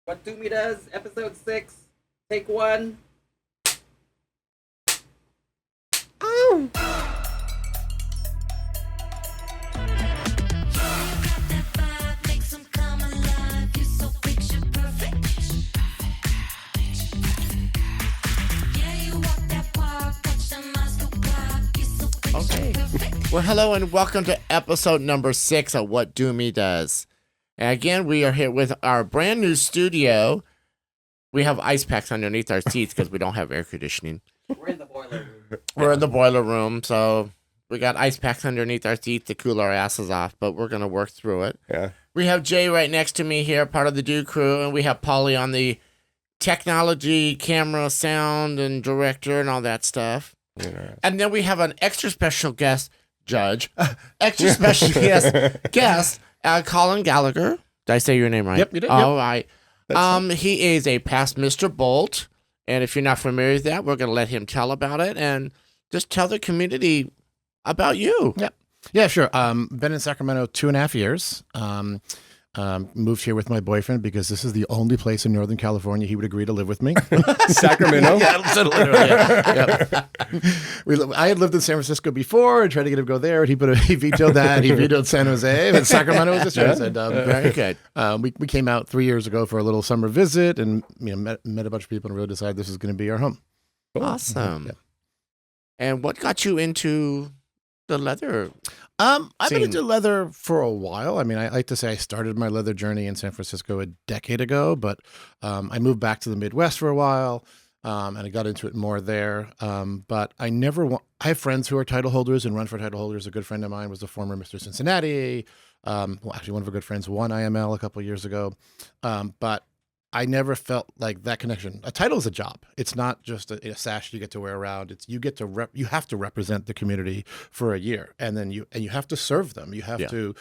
What DoMe does, episode 6, take 1. Oh. Okay. Well, hello and welcome to episode number 6 of What DoMe Does. And again, we are here with our brand new studio. We have ice packs underneath our seats because we don't have air conditioning. We're in the boiler room. We're in the boiler room, so we got ice packs underneath our seats to cool our asses off, but we're going to work through it. Yeah. We have Jay right next to me here, part of the Do crew, and we have Polly on the technology, camera, sound, and director and all that stuff. Yeah. And then we have an extra special guest, extra special guest, Colin Gallagher. Did I say your name right? Yep, you did. All right. He is a past Mr. Bolt, and if you're not familiar with that, we're going to let him tell about it and just tell the community about you. Yep. Yeah, sure. Been in Sacramento 2.5 years. Moved here with my boyfriend because this is the only place in Northern California he would agree to live with me. Sacramento? Yeah, literally. Yeah. I had lived in San Francisco before and tried to get him to go there, and he vetoed that. He vetoed San Jose, but Sacramento was his choice. And, Very good. We came out 3 years ago for a little summer visit, and met a bunch of people and really decided this is going to be our home. Awesome. Yeah. And what got you into the leather? I've been Scene. into leather for a while. I mean, I like to say I started my leather journey in San Francisco a decade ago, but I moved back to the Midwest for a while, and I got into it more there. But I I have friends who are title holders and run for title holders. A good friend of mine was the former Mr. Cincinnati. Well, actually, one of our good friends won IML a couple of years ago. But I never felt like that connection. A title is a job. It's not just a sash you get to wear around. It's you get to you have to represent the community for a year, and then you have to serve them. You have to,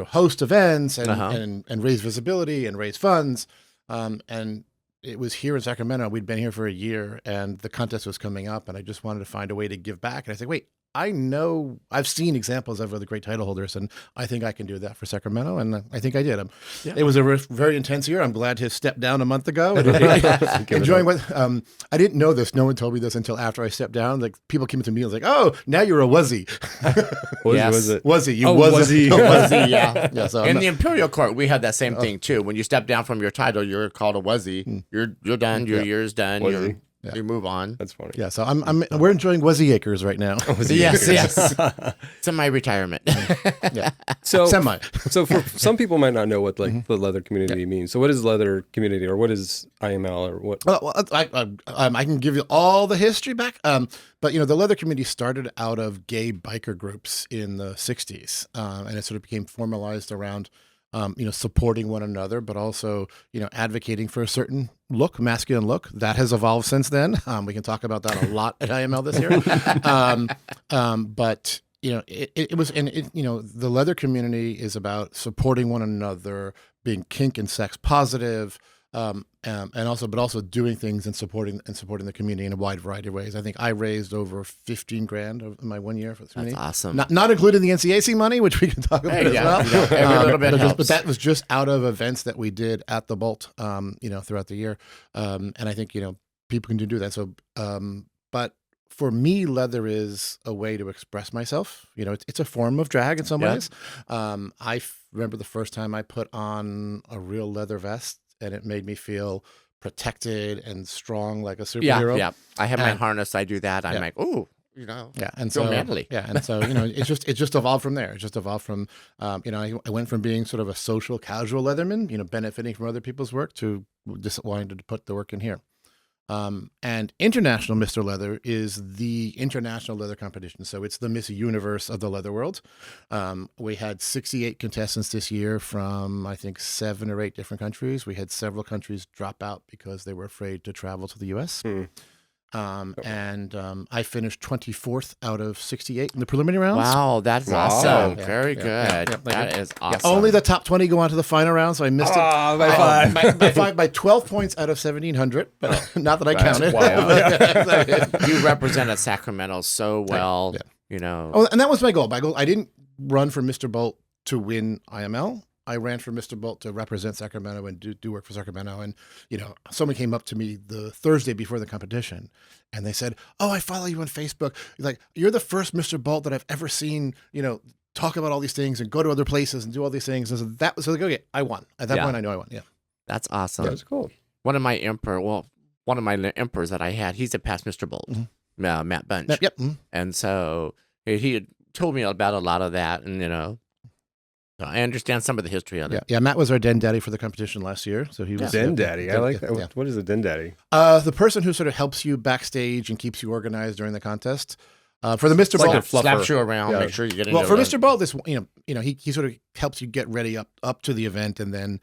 host events and raise visibility and raise funds. And it was here in Sacramento. We'd been here for a year, and the contest was coming up, and I just wanted to find a way to give back. And I said, wait. I know I've seen examples of other great title holders, and I think I can do that for Sacramento, and I think I did. It was a very intense year. I'm glad to step down a month ago. Enjoying what I didn't know this. No one told me this until after I stepped down. Like people came to me and was like, "Oh, now you're a wuzzy." Was it? Wuzzy, you Wuzzy. wuzzy, yeah. So In the Imperial Court, we had that same thing too. When you step down from your title, you're called a wuzzy. You're done. Your year's done. Wuzzy. You move on. That's funny. yeah, so we're enjoying Wuzzy Acres right now. Yes. Semi-retirement. Yeah, So, semi. so for some people might not know what the leather community means. So what is leather community, or what is IML, or what? Well, I can give you all the history back. But the leather community started out of gay biker groups in the '60s, and it sort of became formalized around, supporting one another, but also, advocating for a certain look, masculine look. That has evolved since then. We can talk about that a lot at IML this year. But it was, and the leather community is about supporting one another, being kink and sex positive. But also doing things and supporting the community in a wide variety of ways. I think I raised over $15,000 in my 1 year for the community. That's awesome. Not including the NCAC money, which we can talk about as well. Every little bit helps. But that was just out of events that we did at the Bolt, throughout the year. And I think people can do that. So, but for me, leather is a way to express myself. It's a form of drag in some ways. Remember the first time I put on a real leather vest, and it made me feel protected and strong like a superhero. Yeah. I have my harness. I do that. I'm like, ooh, Yeah, and feel so manly. Yeah, and so it just evolved from there. It just evolved from I went from being sort of a social, casual leatherman, benefiting from other people's work, to just wanting to put the work in here. And International Mr. Leather is the international leather competition. So it's the Miss Universe of the leather world. We had 68 contestants this year from, I think, 7 or 8 different countries. We had several countries drop out because they were afraid to travel to the U.S. I finished 24th out of 68 in the preliminary rounds. Wow, that's awesome. Yeah, Very yeah, good. yeah. That is awesome. Only the top 20 go on to the final round, so I missed it. By 5. By 12 points out of 1,700, but not that I counted. You represented Sacramento so well. Yeah. You know. Oh, and that was my goal. I didn't run for Mr. Bolt to win IML. I ran for Mr. Bolt to represent Sacramento and do work for Sacramento. And, someone came up to me the Thursday before the competition and they said, "Oh, I follow you on Facebook. You're the first Mr. Bolt that I've ever seen, talk about all these things and go to other places and do all these things." And so okay, I won. At that point, I know I won. Yeah. That's awesome. That's cool. One of my emperors that I had, he's a past Mr. Bolt, Matt Bunch. Yep. Mm-hmm. And so he had told me about a lot of that, and so I understand some of the history of it. Yeah, Matt was our den daddy for the competition last year. So he was Den daddy. I like that. Yeah. What is a den daddy? The person who sort of helps you backstage and keeps you organized during the contest. For the Mr. Like Bolt, a fluffer. Slaps you around, Yeah. make sure you get into well, for the- Mr. Bolt, this he sort of helps you get ready up to the event, and then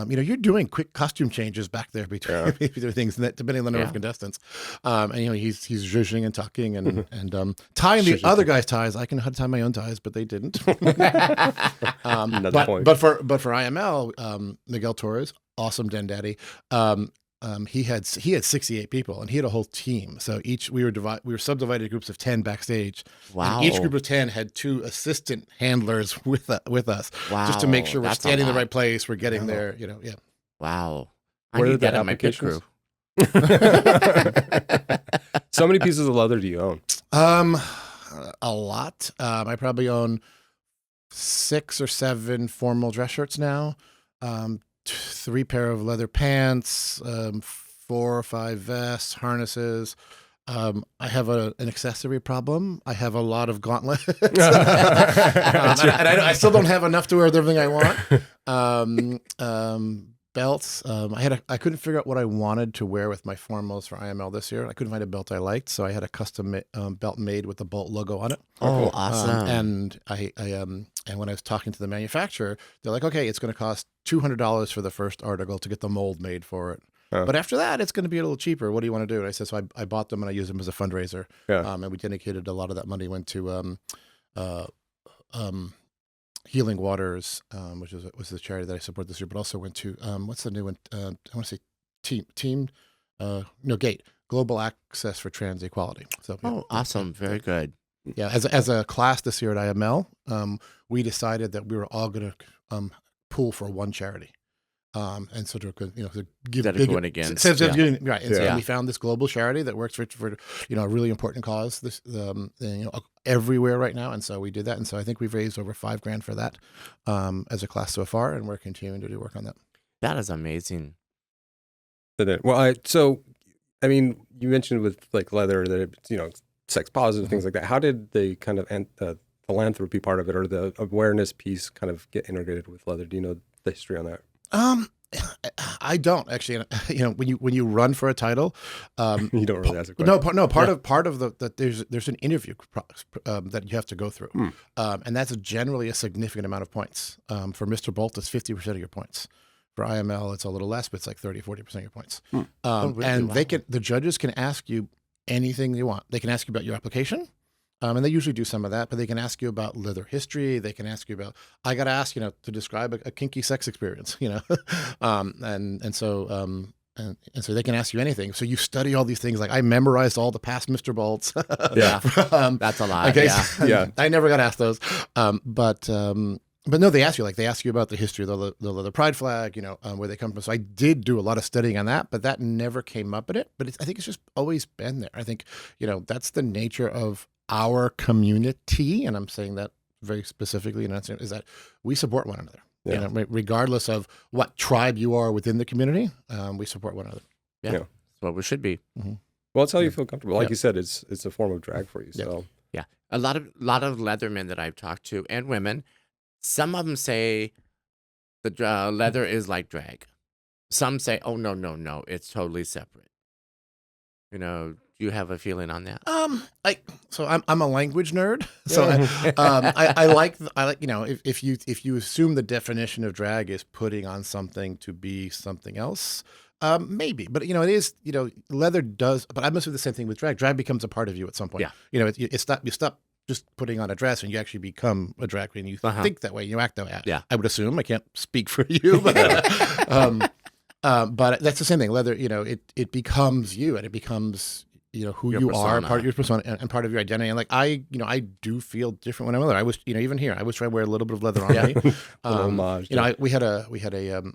you're doing quick costume changes back there between things, depending on the number of contestants. And he's zhuzhing and tucking and tying the other guys' ties. I can know how to tie my own ties, but they didn't. Another point. But for IML, Miguel Torres, awesome den daddy. He had 68 people, and he had a whole team. So we were subdivided groups of 10 backstage. Wow. And each group of 10 had 2 assistant handlers with us, Wow. just to make sure we're That's a standing in the lot. right place, we're getting there. Yeah. Wow. I Where need are the that in my pit applications? crew. So many pieces of leather do you own? A lot. I probably own 6 or 7 formal dress shirts now. 3 pair of leather pants, 4 or 5 vests, harnesses. I have an accessory problem. I have a lot of gauntlets. And I still don't have enough to wear everything I want. Belts. I couldn't figure out what I wanted to wear with my formals for IML this year. I couldn't find a belt I liked, so I had a custom belt made with the Bolt logo on it. Oh, awesome. And and when I was talking to the manufacturer, they're like, "Okay, it's going to cost $200 for the first article to get the mold made for it. Oh. But after that, it's going to be a little cheaper. What do you want to do?" And I said, so I bought them and I used them as a fundraiser. Yeah. And we dedicated a lot of that money went to Healing Waters, which was the charity that I support this year, but also went to what's the new one? I want to say GATE, Global Access for Trans Equality. So Awesome. Very good. yeah, as a class this year at IML, we decided that we were all going to pool for one charity. And so to give Instead of going against, right. And so Yeah. we found this global charity that works for a really important cause this everywhere right now. And so we did that. And so I think we've raised over $5,000 for that as a class so far, and we're continuing to do work on that. That is amazing. Well, you mentioned with like leather that it's sex positive, things like that. How did the kind of the philanthropy part of it or the awareness piece kind of get integrated with leather? Do you know the history on that? I don't actually. When you run for a title, You don't really ask a question. Part of that there's an interview that you have to go through, and that's generally a significant amount of points. For Mr. Bolt, it's 50% of your points. For IML, it's a little less, but it's like 40% of your points. Really? And Wow. the judges can ask you anything they want. They can ask you about your application. And they usually do some of that, but they can ask you about leather history. They can ask you about, I got to ask, to describe a kinky sex experience, and so they can ask you anything. So you study all these things. Like I memorized all the past Mr. Bolts. Yeah. That's a lot. Okay. Yeah. I never got asked those. But no, they ask you about the history of the leather pride flag, where they come from. So I did do a lot of studying on that, but that never came up in it. But I think it's just always been there. I think, that's the nature of our community, and I'm saying that very specifically, is that we support one another. Yeah. Regardless of what tribe you are within the community, we support one another. Yeah. Yeah. That's what we should be. Well, it's how you feel comfortable. Like Yeah. you said, it's a form of drag for you. So Yeah. A lot of leathermen that I've talked to and women, some of them say the leather is like drag. Some say, oh, no, it's totally separate. Do you have a feeling on that? I'm a language nerd, so I like if you assume the definition of drag is putting on something to be something else, maybe, but it is leather does, but I must do the same thing with drag. Drag becomes a part of you at some point. Yeah. It's not, you stop just putting on a dress and you actually become a drag queen. You think that way, you act that way. Yeah. I would assume. I can't speak for you, but but that's the same thing. Leather, it becomes you, and it becomes who Your you persona. are, part of your persona, and part of your identity. And like I do feel different when I'm leather. I was, even here, I was trying to wear a little bit of leather on me. Little homage. We had a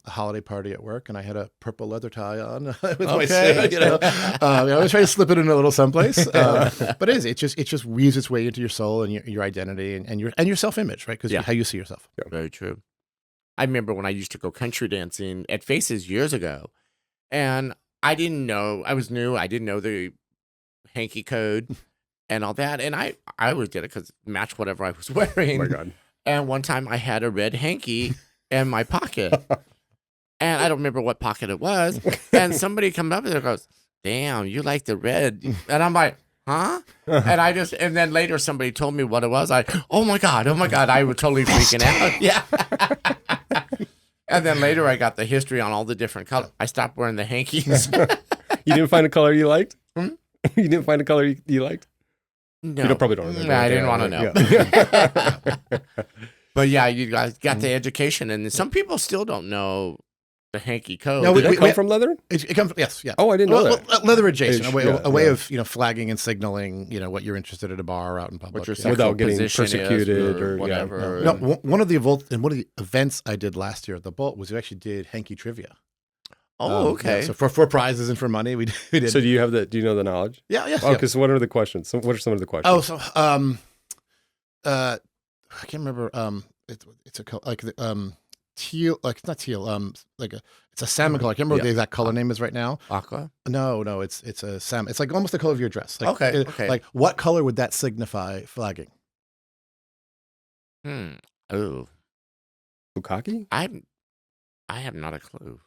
holiday party at work, and I had a purple leather tie on with my Okay. suit. I was trying to slip it in a little someplace, but it just weaves its way into your soul and your identity and your self image, right? Because Yeah. how you see yourself. Very true. I remember when I used to go country dancing at Faces years ago, and I didn't know, I was new. I didn't know the hanky code and all that. And I always did it because it matched whatever I was wearing. Oh my God. And one time I had a red hanky in my pocket. And I don't remember what pocket it was. And somebody come up and goes, damn, you like the red. And I'm like, huh? And then later somebody told me what it was. Oh my God. I was totally freaking out. Yeah. And then later I got the history on all the different colors. I stopped wearing the hankies. You didn't find a color you liked? You didn't find a color you liked? No. You probably don't remember. I didn't want to know. Yeah. But yeah, you guys got the education, and some people still don't know the hanky code. No, Did that come from leather? It comes, yes, yeah. Oh, I didn't know that. Leather adjacent, a way, Yeah, a way yeah. of flagging and signaling, what you're interested at a bar or out in public. what your Yeah. sexual Without getting position is persecuted or whatever. No, one of the events I did last year at the Bolt was we actually did hanky trivia. Oh, okay. So for prizes and for money, we did. So do you know the knowledge? Yeah. Oh, because what are the questions? What are some of the questions? Oh, so I can't remember. It's a like the teal, like it's not teal. It's a salmon color. I can't remember what the exact color name is right now. Aqua. No, it's a salmon. It's like almost the color of your dress. Like, Okay. Like what color would that signify flagging? Oh, Bukkake? I have not a clue.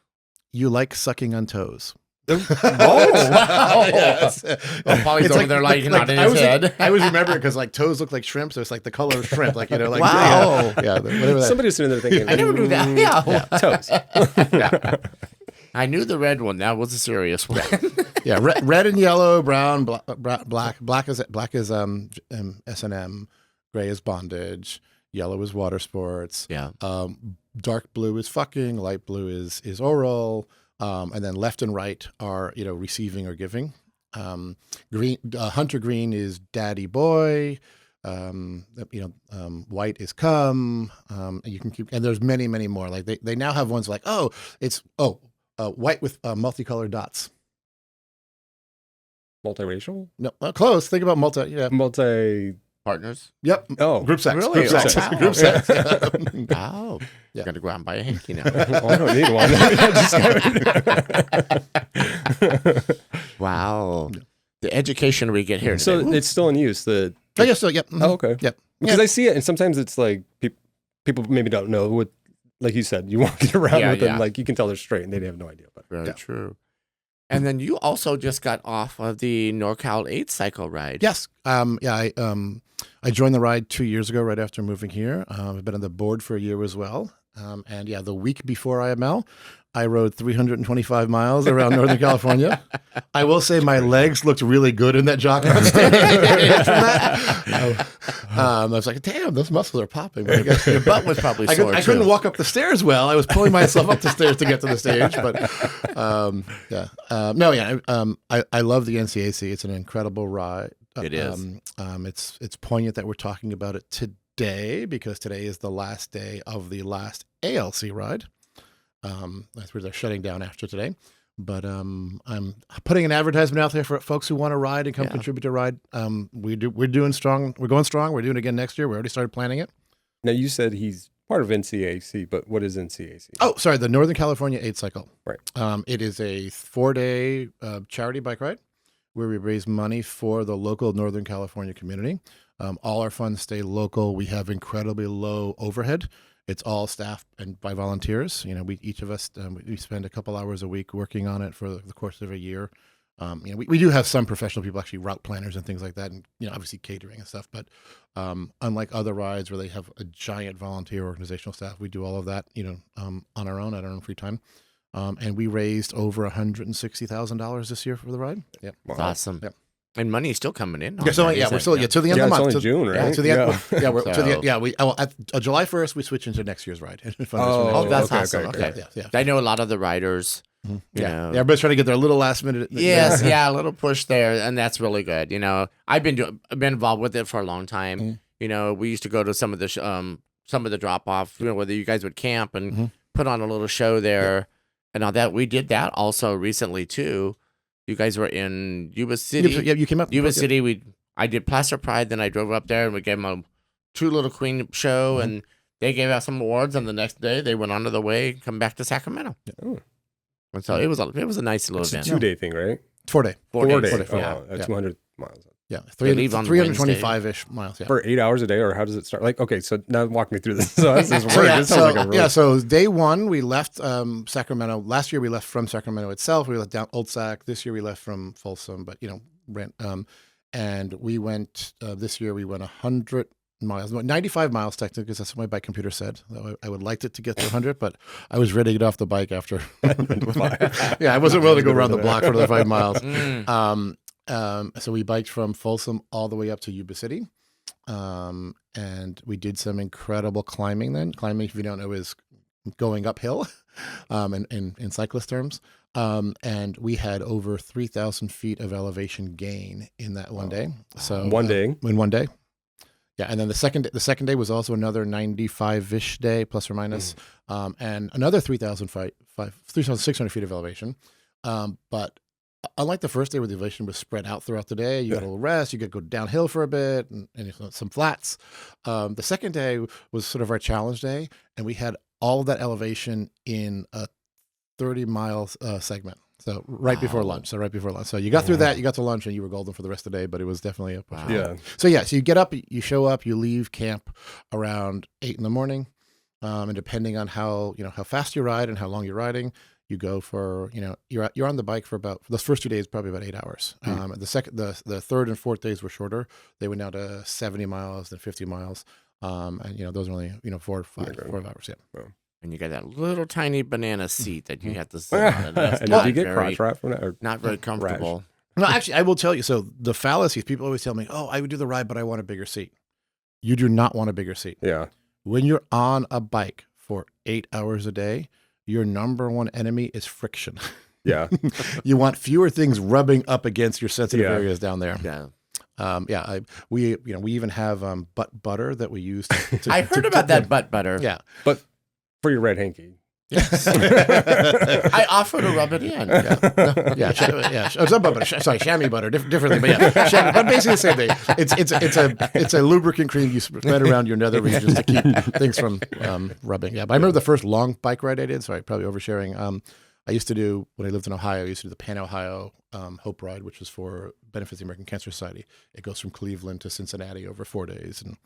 You like sucking on toes. Oh, wow. Yes. Well, Polly's It's over there like nodding I his was head. I always remember it because like toes look like shrimp, so it's like the color of shrimp. Like like Wow. yeah, whatever that. Somebody was sitting there thinking, I never knew that. Yeah. toes. Yeah. I knew the red one. That was a serious one. Yeah, red and yellow, brown, black is S&M, gray is bondage, yellow is water sports. Yeah. Dark blue is fucking, light blue is oral, and then left and right are receiving or giving. Green, hunter green is daddy boy. White is come. You can keep, and there's many more. Like they now have ones like white with multicolored dots. Multiracial? No, close. Think about multi. Yeah. Multi. Partners. Yep. Oh. Group sex. Really? Group sex. Oh, wow. Group sex. Wow. Yeah. Got to go out and buy a hanky now. Oh, I don't need one. Wow. The education we get here. So today. it's still in use. I guess so. Yep. Oh, okay. Yep. Because I see it, and sometimes it's like people maybe don't know what, like you said, you walk around with them, like you can tell they're straight, and they have no idea. But Very true. And then you also just got off of the NorCal 8 cycle ride. Yes. I joined the ride 2 years ago, right after moving here. I've been on the board for a year as well. And the week before IML, I rode 325 miles around Northern California. I will say my legs looked really good in that jock on stage. I was like, damn, those muscles are popping. But I guess Your butt was probably sore, I too. couldn't walk up the stairs well. I was pulling myself up the stairs to get to the stage. But I love the NCAC. It's an incredible ride. It is. It's poignant that we're talking about it today because today is the last day of the last ALC ride. That's where they're shutting down after today. But I'm putting an advertisement out there for folks who want to ride and come contribute to ride. We're doing strong. We're going strong. We're doing it again next year. We already started planning it. now you said he's part of NCAC, but what is NCAC? Oh, sorry, the Northern California 8 Cycle. Right. It is a 4-day charity bike ride where we raise money for the local Northern California community. All our funds stay local. We have incredibly low overhead. It's all staffed and by volunteers. We each of us we spend a couple hours a week working on it for the course of a year. We do have some professional people, actually route planners and things like that, and obviously catering and stuff. But unlike other rides where they have a giant volunteer organizational staff, we do all of that on our own at our own free time. And we raised over $160,000 this year for the ride. Yeah, Wow. Awesome. Yep. And money's still coming in. on we're still that, isn't to the end Yeah, of the it's month. only June, right? To the end. Yeah. We're to So- the we at July 1st we switch into next year's ride. Oh, that's Okay, awesome. okay, Okay. Yeah. I know a lot of the riders You Yeah. know. Yeah, everybody's trying to get their little last minute. Yes, yeah, a little push there, and that's really good. You know, I've been involved with it for a long time. Mhm. You know, we used to go to some of the drop off. You know, whether you guys would camp and Mhm. put on a little show there, and all that. We did that also recently too. You guys were in Yuba City. Yeah, you came up. Yuba City. I did Placer Pride, then I drove up there and we gave them a Two Little Queen show, Mhm. and they gave out some awards. And the next day, they went on to the way, come back to Sacramento. Oh. And so it was a nice little It's a event. 2-day thing, right? 4 day. 4 days. 4 days. Yeah. Oh, wow. 200 miles. Yeah, They leave on 325-ish miles. Yeah. For 8 hours a day, or how does it start? Like, okay, so now walk me through this. So this is So, work. yeah, This sounds like a real... so day one, we left Sacramento. Last year, we left from Sacramento itself. We left down Old Sac. This year, we left from Folsom, but, and we went, this year, we went 100 miles, 95 miles technically, because that's what my bike computer said. I would like it to get to 100, but I was ready to get off the bike after. Yeah, I wasn't willing to go around the block for the 5 miles. So we biked from Folsom all the way up to Yuba City. And we did some incredible climbing then. Climbing, if you don't know, is going uphill in cyclist terms. And we had over 3,000 feet of elevation gain in that one day. So One day? In one day. Yeah, and then the second day was also another 95-ish day, plus or minus, and another 3,600 feet of elevation. But unlike the first day where the elevation was spread out throughout the day, you got a little rest, you got to go downhill for a bit, and some flats. The second day was sort of our challenge day, and we had all of that elevation in a 30-mile segment. So right before lunch. So you got through that, you got to lunch, and you were golden for the rest of the day, but it was definitely a push. Wow. Yeah. So you get up, you show up, you leave camp around 8 in the morning. And depending on how fast you ride and how long you're riding, you go for, you're on the bike for about, for those first 2 days, probably about 8 hours. The third and fourth days were shorter. They went down to 70 miles, then 50 miles. And those are only, 4 or 5 hours. Yeah. Oh. And you got that little tiny banana seat that you have to sit on. And that's And not did you get very, crotch wrap from that? Or not very comfortable. No, actually, I will tell you. So the fallacies, people always tell me, oh, I would do the ride, but I want a bigger seat. You do not want a bigger seat. Yeah. When you're on a bike for 8 hours a day, your number one enemy is friction. Yeah. You want fewer things rubbing up against your sensitive Yeah. areas down there. Yeah. We even have butt butter that we use. I heard about that butt butter. Yeah. But for your red hanky. I offer to rub it in. It's not butter. Sorry, chamois butter. Differently, but yeah, chamois, but basically the same thing. It's a lubricant cream you spread around your nether regions to keep things from rubbing. Yeah, but I remember the first long bike ride I did. Sorry, probably oversharing. I used to do, when I lived in Ohio, I used to do the Pan Ohio Hope Ride, which was for benefits of the American Cancer Society. It goes from Cleveland to Cincinnati over 4 days, and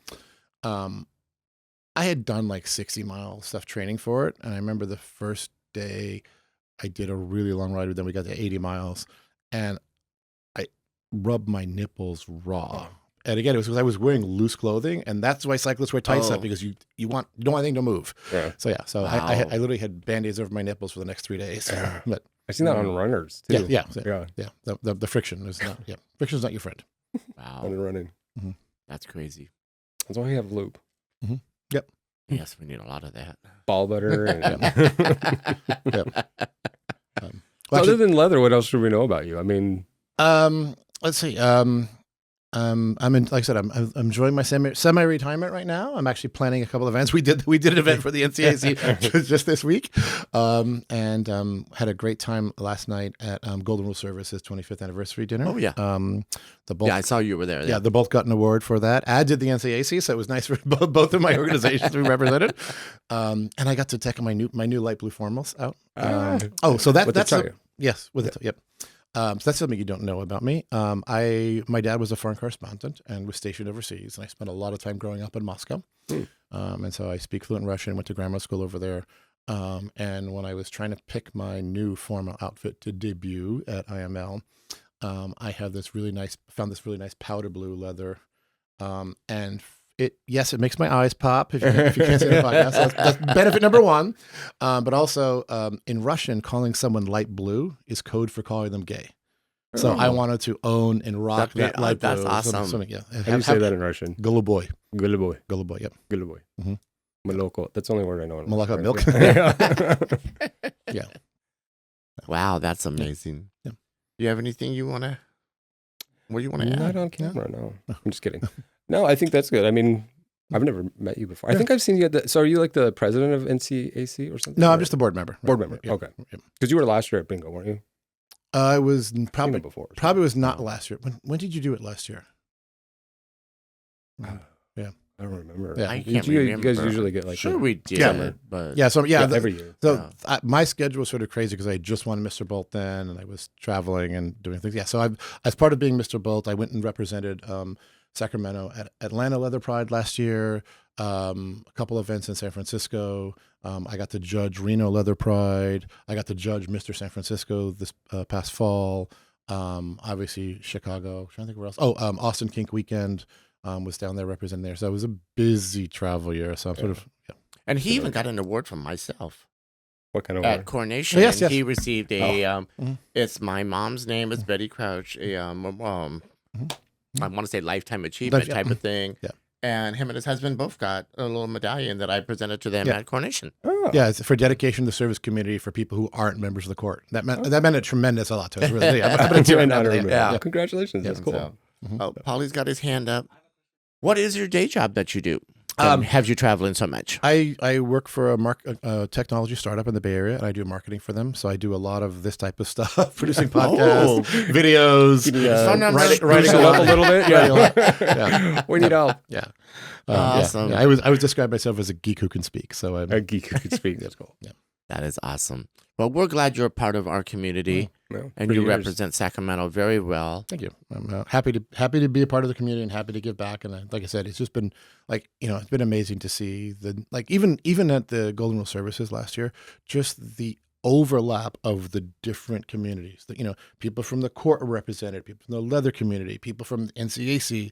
I had done like 60 mile stuff training for it. And I remember the first day I did a really long ride, but then we got to 80 miles and I rubbed my nipples raw. And again, it was because I was wearing loose clothing, and that's why cyclists wear tight stuff, because you don't want anything to move. Yeah. So Wow. I literally had Band-Aids over my nipples for the next 3 days. But I've seen that on runners too. yeah. The friction is not, friction is not your friend. Wow. On running. That's crazy. That's why you have lube. Yes, we need a lot of that. Ball butter. And... Well, Other than leather, what else should we know about you? I mean, let's see. I'm in, like I said, I'm enjoying my semi-retirement right now. I'm actually planning a couple of events. We did an event for the NCAC just this week, and had a great time last night at Golden Rule Service's 25th anniversary dinner. Oh yeah. The both, I saw you were there. yeah, they both got an award for that. I did the NCAC, so it was nice for both of my organizations to be represented. And I got to take my new light blue formals out. So that's yes, with it. Yep. So that's something you don't know about me. My dad was a foreign correspondent and was stationed overseas, and I spent a lot of time growing up in Moscow. And so I speak fluent Russian, went to grammar school over there. And when I was trying to pick my new formal outfit to debut at IML, I found this really nice powder blue leather. And it makes my eyes pop if you can't see the podcast. So that's benefit number one. But also in Russian, calling someone light blue is code for calling them gay. So I wanted to own and rock that light blue. That's awesome. Something, yeah. how do you say that in Russian? Goluboy. Goluboy. Goluboy, yep. Goluboy. Mhm. Moloko. That's the only word I know. Moloko milk? Yeah. Yeah. Wow, that's amazing. Yeah. You have anything you want to? What do you want to Not add? on camera, no. I'm just kidding. No, I think that's good. I mean, I've never met you before. I think I've seen you at the. So are you like the president of NCAC or something? No, or? I'm just a board member. Board member. Yeah. Okay. Yeah. Because you were last year at bingo, weren't you? I was Seen probably it before. probably was not last year. When did you do it last year? I don't remember. Yeah. I You, can't you remember. guys usually get like Sure, we did, Yeah. but Yeah. So every year. So my schedule was sort of crazy because I just won Mr. Bolt then, and I was traveling and doing things. Yeah. So as part of being Mr. Bolt, I went and represented Sacramento at Atlanta Leather Pride last year. A couple events in San Francisco. I got to judge Reno Leather Pride. I got to judge Mr. San Francisco this past fall. Obviously Chicago. I'm trying to think where else. Oh, Austin Kink Weekend. Was down there representing there. So it was a busy travel year. So I'm sort of, and he even got an award from myself What kind of at award? Coronation. Oh, yes, yes. He received a. Mhm. It's my mom's name is Betty Crouch. I want to say lifetime achievement Yeah. type of thing. Yeah. And him and his husband both got a little medallion that I presented to them Yeah. at Coronation. Oh. yeah, it's for dedication to the service community for people who aren't members of the court. That meant a tremendous a lot to us. Really, I'm gonna do it now. Yeah. Congratulations. Yeah, That's cool. so- Mhm. Oh, Polly's got his hand up. What is your day job that you do? Have you traveling so much? I work for a technology startup in the Bay Area, and I do marketing for them. So I do a lot of this type of stuff, producing podcasts, videos, Phone number. writing Boost it up a little bit. writing a lot. Yeah. We need help. Yeah. Awesome. Yeah. I was described myself as a geek who can speak. So I'm A geek who could speak. That's cool. Yeah. That is awesome. Well, we're glad you're a part of our community No, and for you years. represent Sacramento very well. Thank you. I'm happy to be a part of the community and happy to give back. And like I said, it's just been it's been amazing to see even at the Golden Rule Services last year, just the overlap of the different communities. People from the court are represented, people from the leather community, people from NCAC,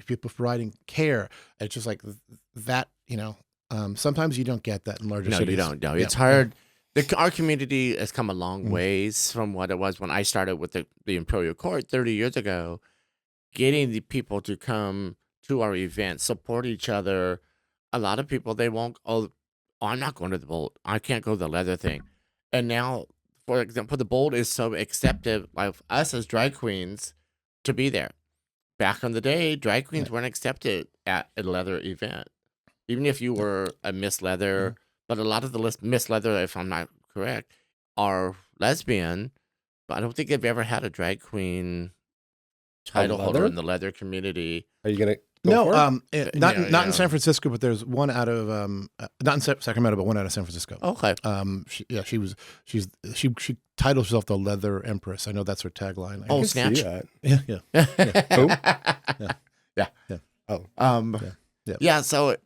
people providing care. It's just like that. Sometimes you don't get that in larger No, cities. you don't. No, Yeah. it's hard. Our community has come a long Mm. ways from what it was when I started with the Imperial Court 30 years ago. Getting the people to come to our events, support each other. A lot of people, they won't, I'm not going to the Bolt. I can't go to the leather thing. And now, for example, the Bolt is so accepted by us as drag queens to be there. Back in the day, drag queens weren't accepted at a leather event. Even if you were a Miss Leather, but a lot of the Miss Leather, if I'm not correct, are lesbian. But I don't think they've ever had a drag queen title holder leather? in the leather community. Are you going to go for it? Not Yeah. in San Francisco, but there's one out of not in Sacramento, but one out of San Francisco. Okay. She titles herself the Leather Empress. I know that's her tagline. Oh, I can snatch. see that. Yeah. Yeah. So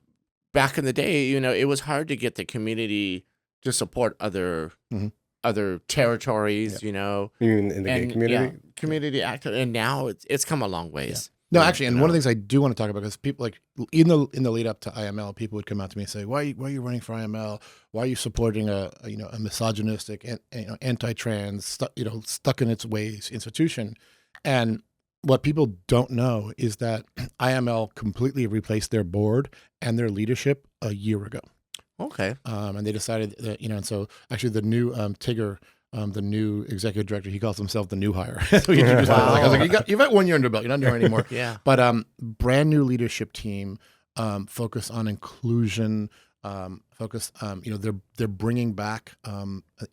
back in the day, it was hard to get the community to support other Mhm. other territories, You mean in the gay community? community active, and now it's come a long ways. No, actually, and one of the things I do want to talk about is people in the lead up to IML, people would come out to me and say, "Why are you running for IML? Why are you supporting a misogynistic and anti-trans stuck in its ways institution?" And what people don't know is that IML completely replaced their board and their leadership a year ago. Okay. And they decided that, and so actually the new Tigger, the new executive director, he calls himself the new hire. So he introduced me. I was like, you've got 1 year under your belt. You're not doing it anymore. Yeah. But brand new leadership team, focus on inclusion, they're bringing back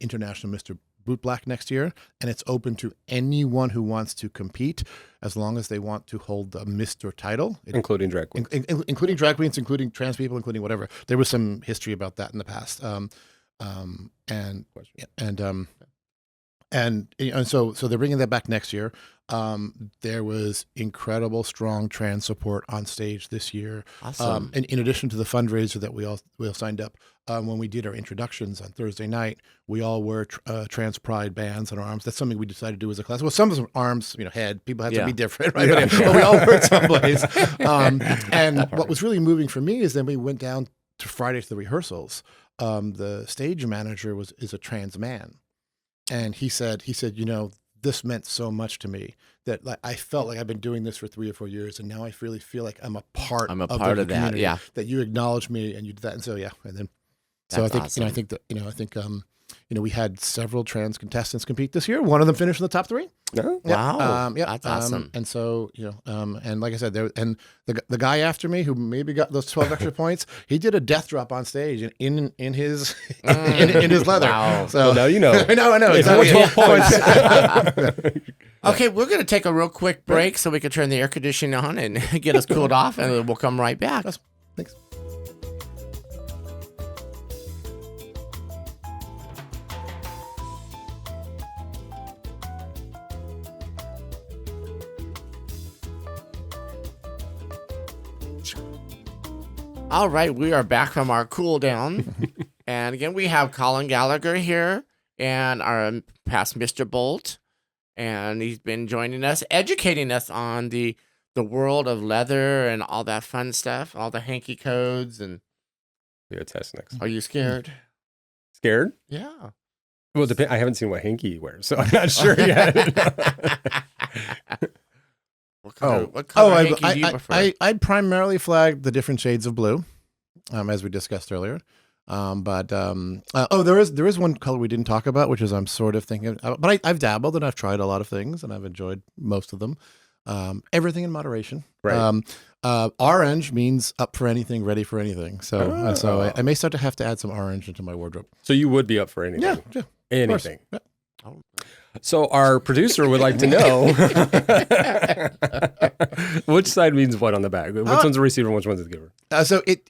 International Mr. Bootblack next year, and it's open to anyone who wants to compete as long as they want to hold the Mr. title. Including drag queens. Including drag queens, including trans people, including whatever. There was some history about that in the past. And so they're bringing that back next year. There was incredible, strong trans support on stage this year. Awesome. And in addition to the fundraiser that we all signed up, when we did our introductions on Thursday night, we all wore trans pride bands on our arms. That's something we decided to do as a class. Well, some of them arms, head. People have to be different, right? But we all wore it someplace. And what was really moving for me is then we went down to Friday to the rehearsals. The stage manager is a trans man. And he said, this meant so much to me that I felt like I've been doing this for 3 or 4 years, and now I really feel like I'm a part of the that. community, Yeah. that you acknowledge me and you did that. And so, and then, so That's I think, awesome. I think we had several trans contestants compete this year. One of them finished in the top 3. No? Wow. That's awesome. And so, and like I said, the guy after me who maybe got those 12 extra points, he did a death drop on stage in his in his leather. Wow. So Well, now you know. I know. It's Exactly. worth 12 points. Okay, we're going to take a real quick break so we can turn the air conditioning on and get us cooled off, and then we'll come right back. Thanks. All right, we are back from our cool down. And again, we have Colin Gallagher here and our past Mr. Bolt. And he's been joining us, educating us on the world of leather and all that fun stuff, all the hanky codes. And We have a test next. are you scared? Scared? Yeah. Well, I haven't seen what hanky he wears, so I'm not sure yet. What color hanky do you prefer? I'd primarily flag the different shades of blue, as we discussed earlier. There is one color we didn't talk about, which is I'm sort of thinking, but I've dabbled and I've tried a lot of things and I've enjoyed most of them. Everything in moderation. Right. Orange means up for anything, ready for anything. So I may start to have to add some orange into my wardrobe. So you would be up for anything? Yeah. Anything. Yeah. Oh. So our producer would like to know which side means what on the back. Which one's the receiver and which one's the giver? So it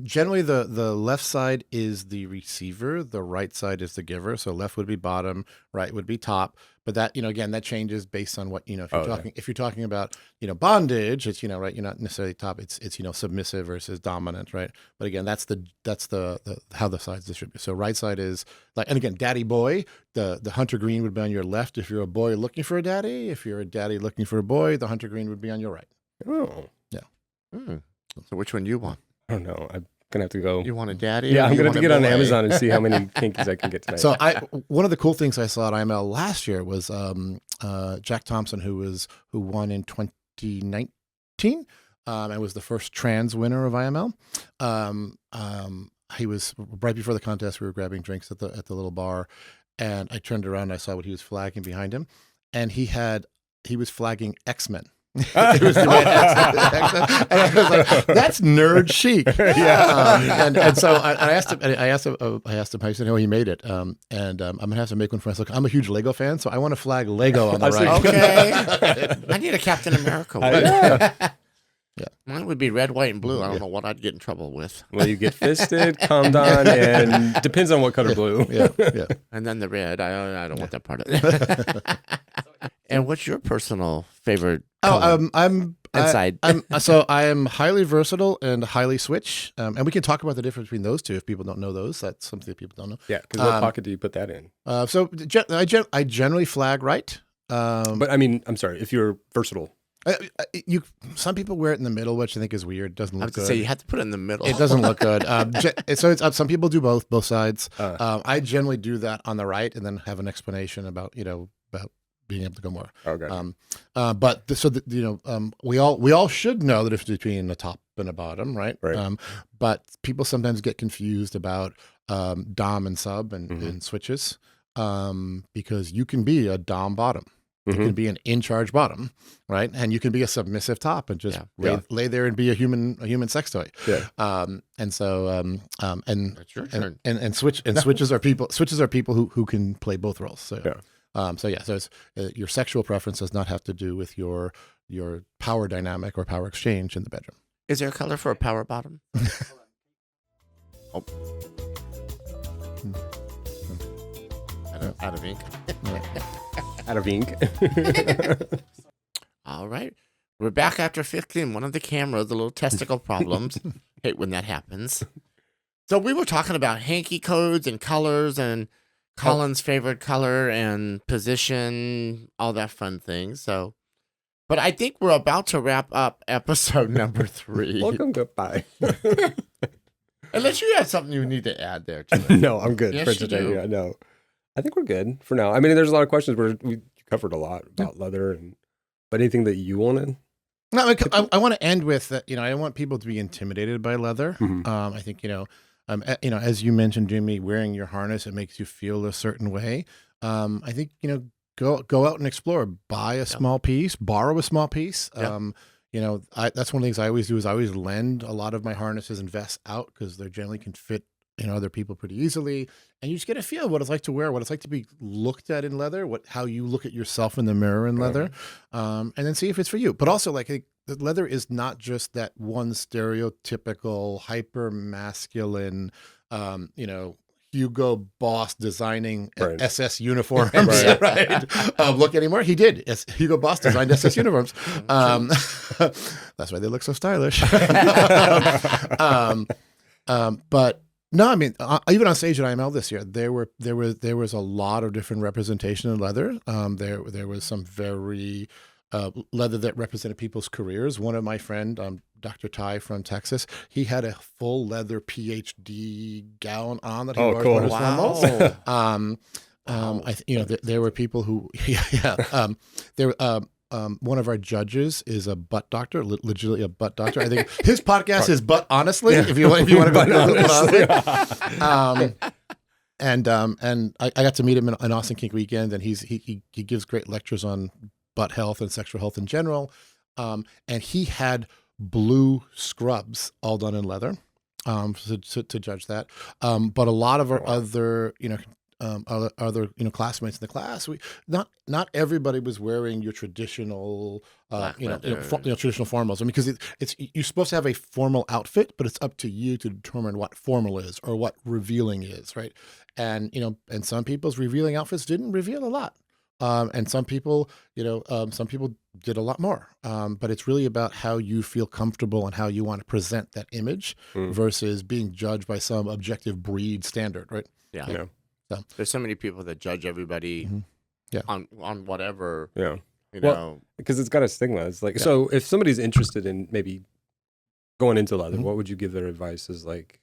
generally the left side is the receiver, the right side is the giver. So left would be bottom, right would be top. But that again that changes based on what if you're talking about bondage, it's right, you're not necessarily top. It's submissive versus dominant, right? But again, that's the how the sides distribute. So right side is and again, daddy boy. The hunter green would be on your left if you're a boy looking for a daddy. If you're a daddy looking for a boy, the hunter green would be on your right. Oh. Yeah. So which one do you want? I don't know. I'm going to have to go. You want a daddy? Yeah, or I'm you going to have to want get a on boy? Amazon and see how many hankies I can get tonight. So one of the cool things I saw at IML last year was Jack Thompson, who won in 2019, and was the first trans winner of IML. He was right before the contest. We were grabbing drinks at the little bar, and I turned around and I saw what he was flagging behind him, and he was flagging X-Men. It was doing X-Men. And I was like, that's nerd chic. Yeah. And so I asked him how he made it. I'm gonna have to make one for myself. I'm a huge Lego fan, so I want to flag Lego on the right. Okay. I need a Captain America one. Yeah. Mine would be red, white, and blue. I don't know what I'd get in trouble with. Well, you get fisted, calmed on, and depends on what color blue. Yeah. And then the red. I don't want that part of it. And what's your personal favorite color? I'm Inside. I am highly versatile and highly switch, and we can talk about the difference between those two if people don't know those. That's something that people don't know. Yeah, because what pocket do you put that in? I generally flag right. But I mean, I'm sorry, if you're versatile. Some people wear it in the middle, which I think is weird. It doesn't I look have to good. say you have to put it in the middle. It doesn't look good. So it's some people do both sides. I generally do that on the right, and then have an explanation about being able to go more. Okay. We all should know the difference between a top and a bottom, right? Right. But people sometimes get confused about dom and sub and switches, because you can be a dom bottom. You can be an in-charge bottom, right? And you can be a submissive top and just lay there and be a human sex toy. Yeah. And so That's your turn. and switches are people who can play both roles. So so it's your sexual preference does not have to do with your power dynamic or power exchange in the bedroom. Is there a color for a power bottom? Out of ink. Out of ink. All right. We're back after 15. One of the cameras, a little testicle problems. Hate when that happens. So we were talking about hanky codes and colors and Colin's favorite color and position, all that fun thing. So, but I think we're about to wrap up episode number 3. Welcome, goodbye. Unless you have something you need to add there to it. No, I'm good. Yes, for you today. do. Yeah, no. I think we're good for now. I mean, there's a lot of questions where we covered a lot about leather, but anything that you wanted? No, I want to end with that. I don't want people to be intimidated by leather. Mhm. I think As you mentioned, Jimmy, wearing your harness, it makes you feel a certain way. I think, go out and explore, buy a small piece, borrow a small piece. Yeah. That's one of the things I always do is I always lend a lot of my harnesses and vests out because they generally can fit other people pretty easily, and you just get a feel of what it's like to wear, what it's like to be looked at in leather, how you look at yourself in the mirror in leather, and then see if it's for you. But also, like, the leather is not just that one stereotypical hyper masculine, Hugo Boss designing Right. SS uniforms, right? Look anymore. He did. Hugo Boss designed SS uniforms. That's why they look so stylish. But no, I mean, even on stage at IML this year, there was a lot of different representation in leather. There was some very leather that represented people's careers. One of my friend, Dr. Ty from Texas, he had a full leather PhD gown on that he wore for his formals. There were people who, one of our judges is a butt doctor, legitimately a butt doctor. I think his podcast is Butt Honestly. If you want to go Butt Honestly. And I got to meet him in Austin Kink Weekend, and he gives great lectures on butt health and sexual health in general. And he had blue scrubs all done in leather to judge that. But a lot of our other classmates in the class, not everybody was wearing your traditional traditional formals. I mean, because it's you're supposed to have a formal outfit, but it's up to you to determine what formal is or what revealing is, right? And and some people's revealing outfits didn't reveal a lot. And some people did a lot more. But it's really about how you feel comfortable and how you want to present that image versus being judged by some objective breed standard, right? Yeah. So there's so many people that judge everybody on whatever. Yeah. Well, because it's got a stigma. It's like, so if somebody's interested in maybe going into leather, what would you give their advice? Is like,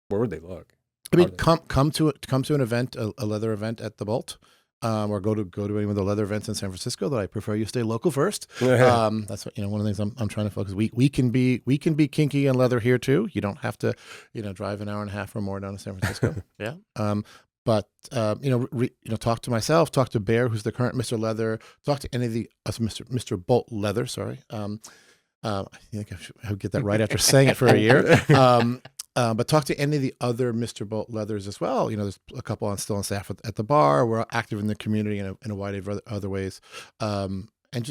where would they look? I mean, come to an event, a leather event at the Bolt. Or go to any of the leather events in San Francisco. That I prefer you stay local first. That's what, one of the things I'm trying to focus. We can be kinky and leather here too. You don't have to drive an hour and a half or more down to San Francisco. But talk to myself, talk to Bear, who's the current Mr. Leather, talk to any of the Mr. Bolt Leather. Sorry, I think I would get that right after saying it for a year. But talk to any of the other Mr. Bolt Leathers as well. There's a couple still on staff at the bar. We're active in the community in a wide of other ways. And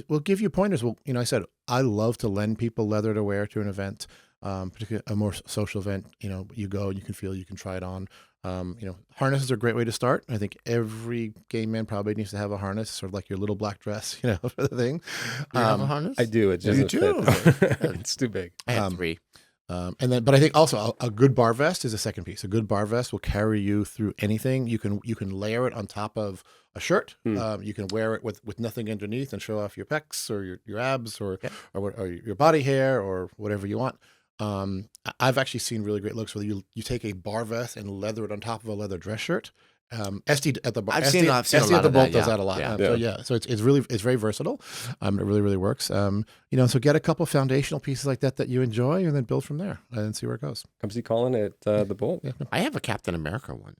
we'll give you pointers. Well, I said, I love to lend people leather to wear to an event, particularly a more social event. You go, you can feel, you can try it on. Harnesses are a great way to start. I think every gay man probably needs to have a harness, sort of like your little black dress, for the thing. You have a harness? I do. It doesn't fit. It's too big. I have 3. But I think also a good bar vest is a second piece. A good bar vest will carry you through anything. You can layer it on top of a shirt. You can wear it with nothing underneath and show off your pecs or your abs or your body hair or whatever you want. I've actually seen really great looks where you take a bar vest and leather it on top of a leather dress shirt. SD at the I've seen SD a lot at the of Bolt that, does that a lot. Yeah. So it's very versatile. It really works. So get a couple foundational pieces like that you enjoy, and then build from there and see where it goes. Come see Colin at the Bolt. Yeah. I have a Captain America one.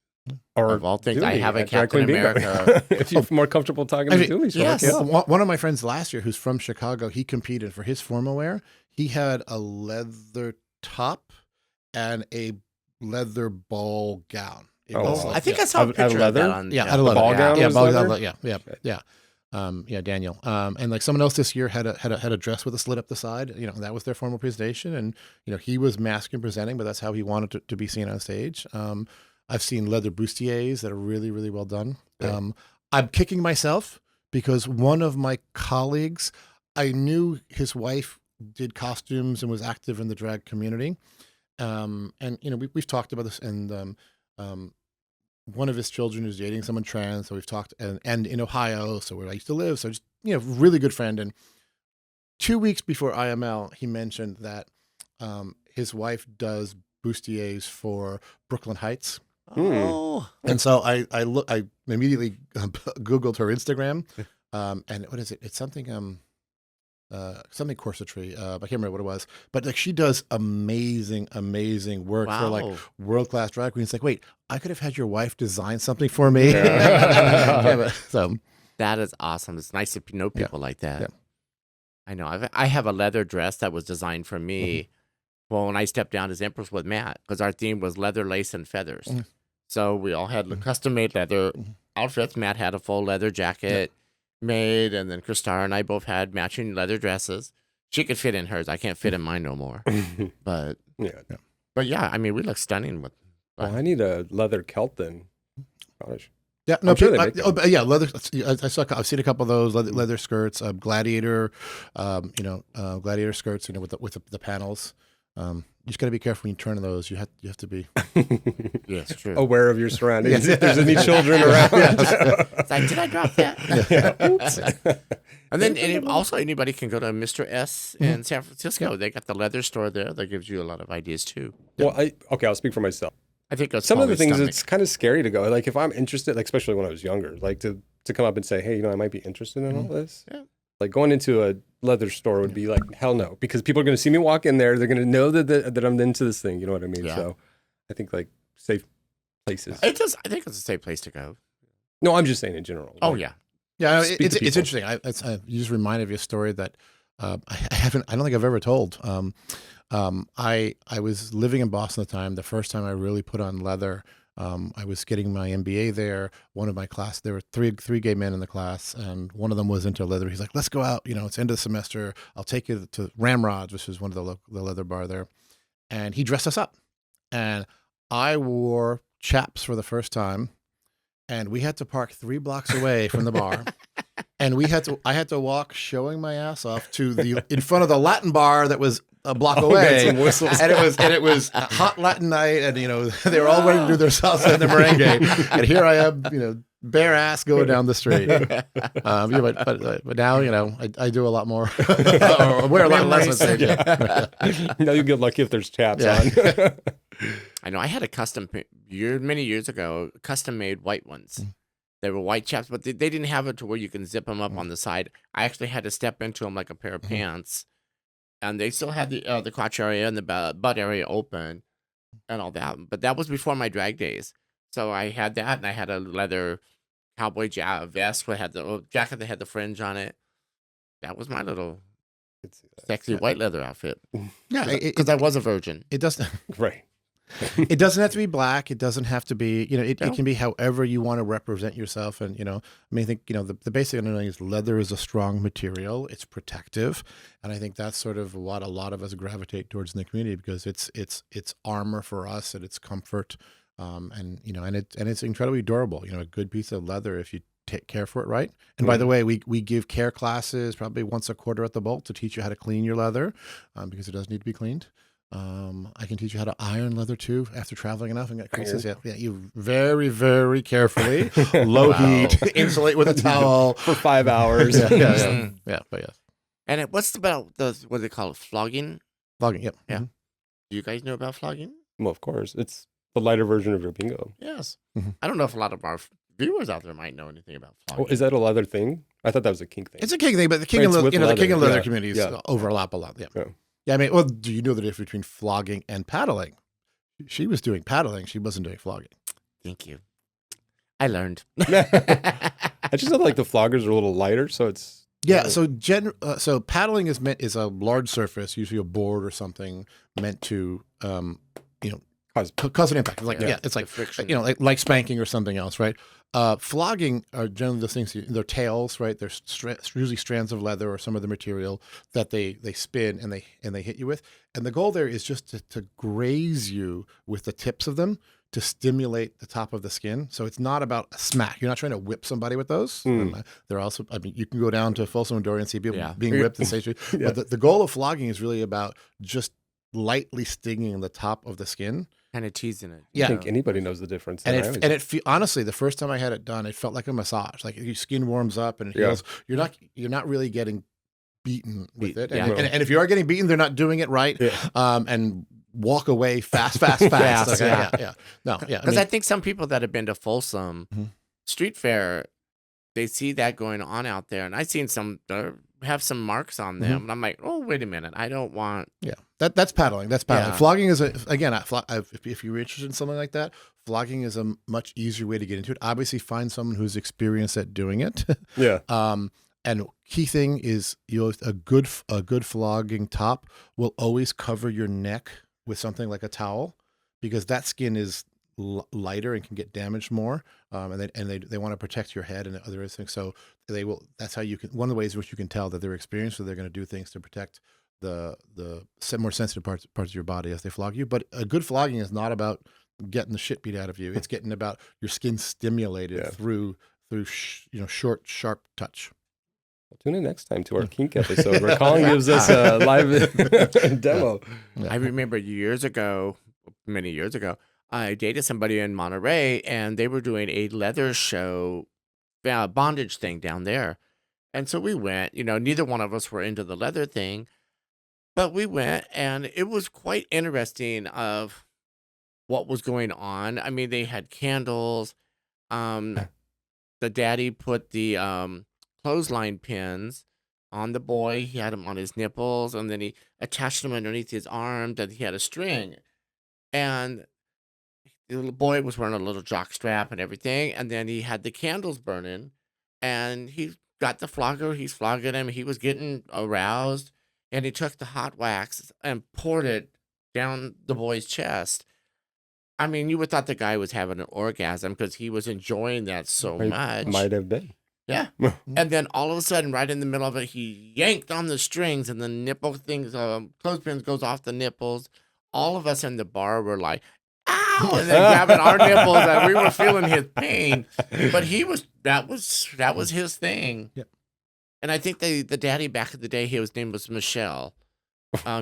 Or of all things, DoMe I have a at Drag Captain Queen Bingo. America. If you're more comfortable talking to DoMe, sure. yes. Yeah. One of my friends last year, who's from Chicago, he competed for his formal wear. He had a leather top and a leather ball gown. I think I saw a picture of that on out of leather. Ball gown Yeah, was ball leather? yeah. Daniel. And like someone else this year had a dress with a slit up the side. That was their formal presentation, and he was masculine presenting, but that's how he wanted to be seen on stage. I've seen leather bustiers that are really, really well done. Yeah. I'm kicking myself because one of my colleagues, I knew his wife did costumes and was active in the drag community. And we've talked about this, and one of his children is dating someone trans, so we've talked, and in Ohio, so where I used to live, so just really good friend. And 2 weeks before IML, he mentioned that his wife does bustiers for Brooklyn Heights. Oh, And so I immediately Googled her Instagram, and what is it? It's something something corsetry. I can't remember what it was, but like she does amazing work for like Wow. world class drag queens. Like, wait, I could have had your wife design something for me. So That is awesome. It's nice to know people like that. Yeah. I know. I have a leather dress that was designed for me. Well, when I stepped down as Empress with Matt, because our theme was leather, lace, and feathers. So we all had custom-made leather outfits. Matt had a full leather jacket made, and then Kristara and I both had matching leather dresses. She could fit in hers. I can't fit in mine no more. But yeah, I mean, we look stunning with. Well, I need a leather kilt then. Gosh. yeah, no, I'm sure they make them. but yeah, leather. I've seen a couple of those leather skirts, gladiator, gladiator skirts, with the panels. You just got to be careful when you turn those. You have to be Yes, true. Aware of your surroundings. If there's any children around. It's like, did I drop that? Oops. And then also anybody can go to Mr. S in San Francisco. They got the leather store there that gives you a lot of ideas too. Well, I'll speak for myself. I think Some of the things it's kind of scary to go. Like if I'm interested, like especially when I was younger, like to come up and say, hey, I might be interested in all this. Yeah. Like going into a leather store would be like hell no, because people are going to see me walk in there. They're going to know that I'm into this thing. You know what I mean? Yeah. So I think like safe places. I think it's a safe place to go. No, I'm just saying in general. Oh Like, yeah. Yeah, Speak to it's people. interesting. You just reminded me of a story that I don't think I've ever told. I was living in Boston at the time. The first time I really put on leather, I was getting my MBA there. One of my class, there were three gay men in the class, and one of them was into leather. He's like, "Let's go out. It's end of the semester. I'll take you to Ramrods, which is one of the leather bar there." And he dressed us up, and I wore chaps for the first time. And we had to park 3 blocks away from the bar, and I had to walk showing my ass off to in front of the Latin bar that was a block away, some whistles. and it was a hot Latin night, and they were all ready to do their salsa and their merengue, and here I am, bare ass going down the street. But now I do a lot more, or wear a lot less on stage. Now you get lucky if there's chaps Yeah. on. I know. I had a many years ago, custom made white ones. They were white chaps, but they didn't have it to where you can zip them up on the side. I actually had to step into them like a pair of pants, and they still had the crotch area and the butt area open, and all that. But that was before my drag days, so I had that, and I had a leather cowboy vest that had the jacket that had the fringe on it. That was my little sexy white leather outfit. Yeah, Because I was a virgin. it doesn't. Right. It doesn't have to be black. It doesn't have to be, it No. can be however you want to represent yourself. And, I think, the basic understanding is leather is a strong material. It's protective. And I think that's sort of what a lot of us gravitate towards in the community, because it's armor for us, and it's comfort. And it's incredibly durable, a good piece of leather if you take care for it right. And by the way, we give care classes probably once a quarter at the Bolt to teach you how to clean your leather, because it does need to be cleaned. I can teach you how to iron leather too after traveling enough and get creases. Yeah, you very, very carefully, low heat, insulate with a towel For 5 hours. But yes, And what's about what do they call it? Flogging? logging. Yep. Yeah. Do you guys know about flogging? Well, of course. It's the lighter version of your bingo. Yes. Mhm. I don't know if a lot of our viewers out there might know anything about flogging. Oh, is that a leather thing? I thought that was a kink thing. It's a king thing, but the king Right, and it's the with the king and leather. leather Yeah. communities Yeah. overlap a lot. Yeah. Yeah. Yeah. I mean, well, do you know the difference between flogging and paddling? She was doing paddling. She wasn't doing flogging. Thank you. I learned. I just thought like the floggers are a little lighter, so it's Yeah, so so paddling is a large surface, usually a board or something, meant to cause an impact. It's like it's like The friction. like spanking or something else, right? Flogging are generally the things. They're tails, right? They're usually strands of leather or some other material that they spin and they hit you with. And the goal there is just to graze you with the tips of them to stimulate the top of the skin. So it's not about a smack. You're not trying to whip somebody with those. They're also, I mean, you can go down to Folsom and Dory and see people being whipped and say, but the goal of flogging is really about just lightly stinging the top of the skin. Kind of teasing it. I don't think anybody knows the difference. And honestly, the first time I had it done, it felt like a massage. Like your skin warms up and it heals. You're not really getting beaten with it. Yeah. And if you are getting beaten, they're not doing it right. Yeah. And walk away fast. Fast, Yeah. No, yeah. Because I think some people that have been to Folsom Mhm. Street Fair, they see that going on out there. And I've seen some have some marks on them. And I'm like, oh, wait a minute. I don't want. Yeah, that's paddling. That's paddling. Yeah. Flogging is if you're interested in something like that, flogging is a much easier way to get into it. Obviously, find someone who's experienced at doing it. Yeah. And key thing is, a good flogging top will always cover your neck with something like a towel, because that skin is lighter and can get damaged more. And they want to protect your head and other things. So they will. That's how you can. One of the ways in which you can tell that they're experienced, so they're going to do things to protect the more sensitive parts of your body as they flog you. But a good flogging is not about getting the shit beat out of you. It's getting about your skin stimulated through short, sharp touch. Well, tune in next time to our kink episode where Colin gives us a live demo. I remember many years ago, I dated somebody in Monterey, and they were doing a leather show, bondage thing down there. And so we went, neither one of us were into the leather thing, but we went, and it was quite interesting of what was going on. I mean, they had candles. The daddy put the clothesline pins on the boy. He had them on his nipples, and then he attached them underneath his arm that he had a string. And the little boy was wearing a little jock strap and everything, and then he had the candles burning, and he got the flogger. He's flogging him. He was getting aroused, and he took the hot wax and poured it down the boy's chest. I mean, you would thought the guy was having an orgasm because he was enjoying that so much. Might have been. Yeah. And then all of a sudden, right in the middle of it, he yanked on the strings, and the nipple things, clothespins goes off the nipples. All of us in the bar were like, ow, and then grabbing our nipples, and we were feeling his pain. But that was his thing. Yep. And I think the daddy back in the day, his name was Michelle.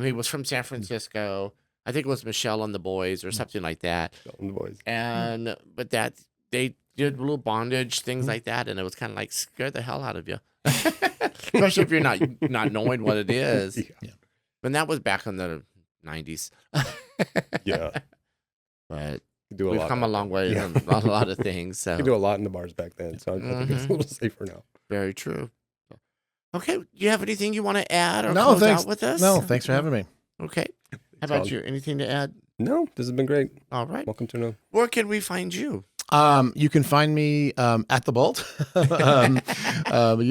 He was from San Francisco. I think it was Michelle and the Boys or something like that. The boys. And but they did little bondage things like that, and it was kind of like scared the hell out of you, especially if you're not knowing what it is. Yeah. And that was back in the 90s. Yeah. But We've come a long way on a lot of things. So You could do a lot in the bars back then, so I think it's a little safer now. very true. Okay, do you have anything you want to add or No, close thanks. out with us? No, thanks for having me. Okay. How about Colin. you? Anything to add? No, this has been great. All right. Welcome to know. Where can we find you? You can find me at the Bolt,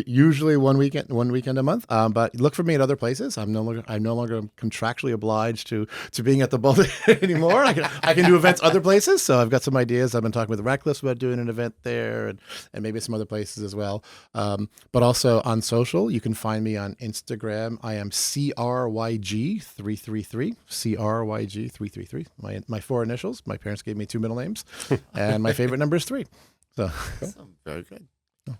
usually one weekend a month. But look for me at other places. I'm no longer contractually obliged to being at the Bolt anymore. I can do events other places. So I've got some ideas. I've been talking with the Radcliffes about doing an event there, and maybe some other places as well. But also on social, you can find me on Instagram. I am CRYG333. CRYG333. My four initials. My parents gave me two middle names, and my favorite number is 3. So Awesome. Very good.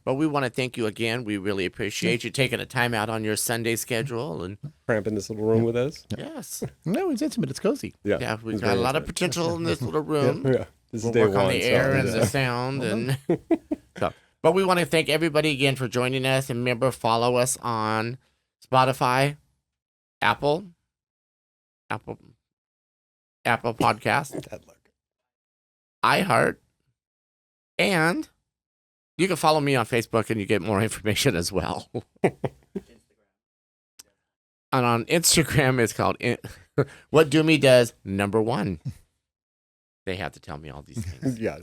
But we want to thank you again. We really appreciate you taking a time out on your Sunday schedule. And Cramp in this little room with us. yes, no, it's intimate. It's cozy. yeah, we've it's got a very lot of intimate. potential in this little room. Yeah. This is We'll day work one. on the air and yeah. the sound, and so. But we want to thank everybody again for joining us. And remember, follow us on Spotify, Apple Podcast, Bad luck. iHeart, and you can follow me on Facebook, and you get more information as well. And on Instagram, it's called What DoMe Does -- 1. They have to tell me all these things. Yeah.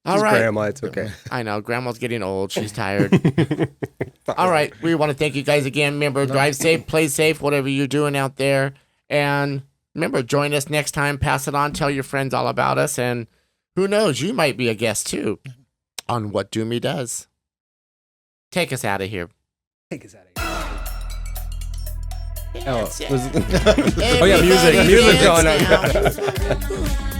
All right. Grandma, it's okay. I know. Grandma's getting old. She's tired. All right. We want to thank you guys again. Remember, drive safe, play safe, whatever you're doing out there. And remember, join us next time. Pass it on. Tell your friends all about us. And who knows, you might be a guest too on What DoMe Does. Take us out of here. Take us out of here. That's it. Oh, yeah, music. Everybody Music going dance on. now.